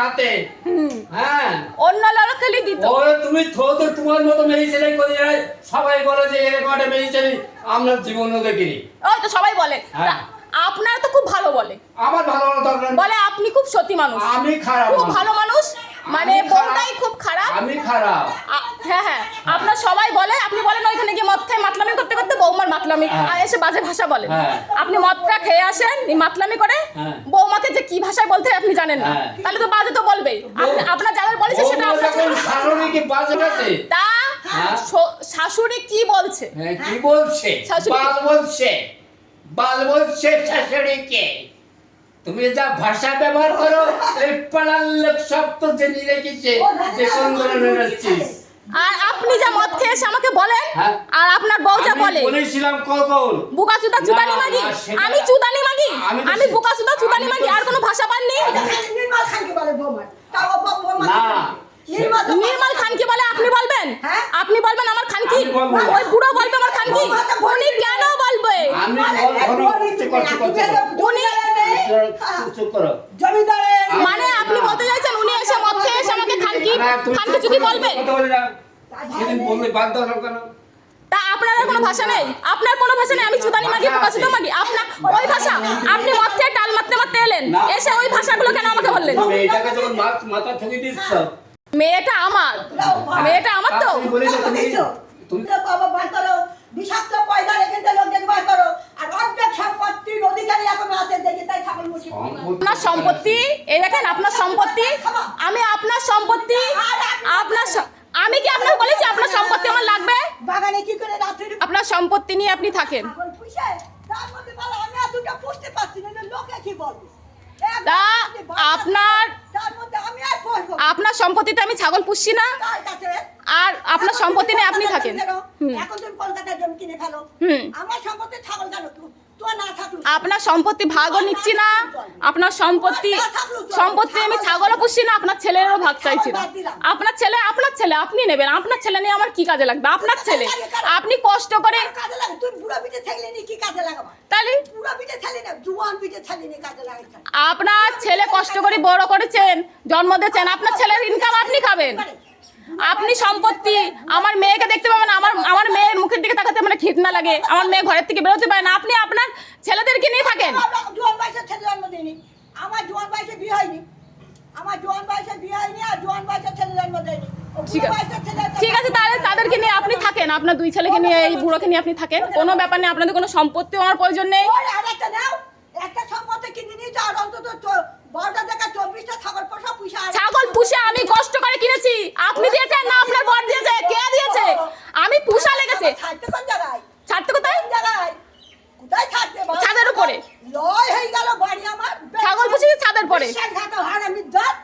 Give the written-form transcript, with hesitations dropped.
হাতে। হ্যাঁ অন্য লোকেরই দিত। ও তুমি তো তোমার মতো মেয়ে ছেলে করে সবাই বলে যে এরকম একটা মেয়ে ছেলে আমরা জীবনও দেখিনি। ওই তো সবাই বলে। আপনারা তো খুব ভালো বলে। আমার ভালো দরকার বলে আপনি খুব সত্যি মানুষ। আমি খারাপ খুব ভালো মানুষ, মানে বউটাই খুব খারাপ। আমি খারাপ। হ্যাঁ হ্যাঁ, আপনার সবাই বলে। আপনি বলেন ওইখানে গিয়ে মদ খেয়ে মাতলামি করতে করতে বৌমার মাতলামি এসে বাজে ভাষা বলে। আপনি মদটা খেয়ে আসেন, মাতলামি করে বৌমাকে যে কি ভাষায় বলতে আপনি জানেন না, তাহলে তো বাজে তো বলবেই। আপনার যাদের বলেছে সেটা আপনার শাশুড়ি কি বাজে বলছে? তা শাশুড়ি কি বলছে? কি বলছে? বাল বলছে, বাল বলছে শাশুড়িকে। তুমি যা ভাষা ব্যবহার করো এই পাড়ার লোক সব তো জেনে রেখেছে যে কোন ধরনের আসছিস। আর আপনি যা মদ খেয়ে এসে আমাকে বলেন, আর আপনার বউ যা বলে বলেছিলাম কখন বুকাচুদা চুদানি মাগি। আমি চুদানি মাগি, আমি বুকাচুদা চুদানি মাগি। আর কোনো ভাষা পাননি? নির্মল খানকে বলে বৌমা। তাও বৌমা না নির্মল খান কি বলে? আপনি বলবেন? আপনি বলবেন আমার খান কি? ওই বুড়ো বলবে আমার খান কি? উনি কেন বলবে? আমি উনি চুপ করো। মানে আপনি বলতে চাইছেন উনি এসে মদ খেয়ে এসে আমাকে খান কি চুদি বলবে? সেদিন বললে বাদ দাও কেন? তা আপনার কোনো ভাষা নেই? আপনার কোনো ভাষা নেই? আমি চুদানি মাগি, বুকাচুদা মাগি, আপনার ওই ভাষা? আপনি মদ খেয়ে টাল মারতে মারতে এলেন, এসে ওই ভাষাগুলো কেন আমাকে বললেন? মেয়েটাকে যখন মাথা ঠুকে দিচ্ছ, মেয়েটা আমার, মেয়েটা আমার তো। তুমি বাবা বার করো, বিষাক্ত পয়দা রেখে দিলে লোক দেখবার করো। আর অর্ধেক সম্পত্তির অধিকারী এখন আছে, দেখে তাই খাবার মুশি। আপনার সম্পত্তি এই দেখেন, আপনার সম্পত্তি। আমি আপনার সম্পত্তি, আপনার আমি কি আপনাকে বলেছি আপনার সম্পত্তি আমার লাগবে? বাগানে কি করে রাত্রি আপনার সম্পত্তি নিয়ে আপনি থাকেন। ছাগল পুষে তার মধ্যে বলে আমি আর দুটো পুষতে পারছি না, লোকে কি বলবে? তা আপনার তার মধ্যে আমি আর পুষবো। আপনার সম্পত্তিতে আমি ছাগল পুষছি না, তার কাছে আর আপনার সম্পত্তি নিয়ে আপনি থাকেন। এখন তুমি কলকাতায় জমি কিনে ফেলো, আমার সম্পত্তি ছাগল কেন? তো না থাকলো আপনার সম্পত্তি ভাগও নিচ্ছি না। আপনার সম্পত্তি আমি ছাগলও পুষছি না, আপনার ছেলেরও ভাগ চাইছি না। আপনার ছেলে আপনি নেবেন। আপনার ছেলে নিয়ে আমার কি কাজে লাগবে? আপনার ছেলে আপনি কষ্ট করে কাজে লাগে। তুই বুড়া পিঠে থাকলে নি কি কাজে লাগাবা? তাহলে বুড়া পিঠে থাকলে না, জুয়ান পিঠে থাকলে নি কাজে লাগে। আপনার ছেলে কষ্ট করে বড় করেছেন, জন্ম দিয়েছেন, আপনার ছেলের ইনকাম আপনি খাবেন। আপনি সম্পত্তি আমার মেয়েকে দেখতে পাবেন, আমার মেয়ের মুখের দিকে তাকাতে মানে ঘৃণা লাগে। আমার মেয়ে ঘরের থেকে বেরোতে পারে না। আপনি আপনার ছেলেদেরকে নিয়ে থাকেন। জোয়ান বয়সে ছেলে জন্ম দিইনি, আমার জোয়ান বয়সে বিয়ে হয়নি, আমার জোয়ান বয়সে বিয়ে হয়নি, আর জোয়ান বয়সে ছেলে জন্ম দেয়নি। ঠিক আছে, তাহলে তাদেরকে নিয়ে আপনি থাকেন। আপনার দুই ছেলেকে নিয়ে, এই বুড়োকে নিয়ে আপনি থাকেন। কোনো ব্যাপার নেই, আপনাদের কোনো সম্পত্তিও আমার প্রয়োজন নেই। আরেকটা নাও, একটা সম্পত্তি কিনে নিয়ে যাও, অন্তত 12টা থেকে 24টা ছাগল পোষা পুষা। ছাগল পুষে আমি কষ্ট করে কিনেছি। আপনি দিয়েছেন না আপনার বর দিয়েছে? কে দিয়েছে? আমি পুষা লেগেছে। ছাড়তে কোন জায়গায়? ছাড়তে কোথায়? জায়গায় কোথায় ছাড়তে? ছাদের উপরে। লয় হয়ে গেল বাড়ি আমার। ছাগল পুষি ছাদের পরে। আমি দাঁত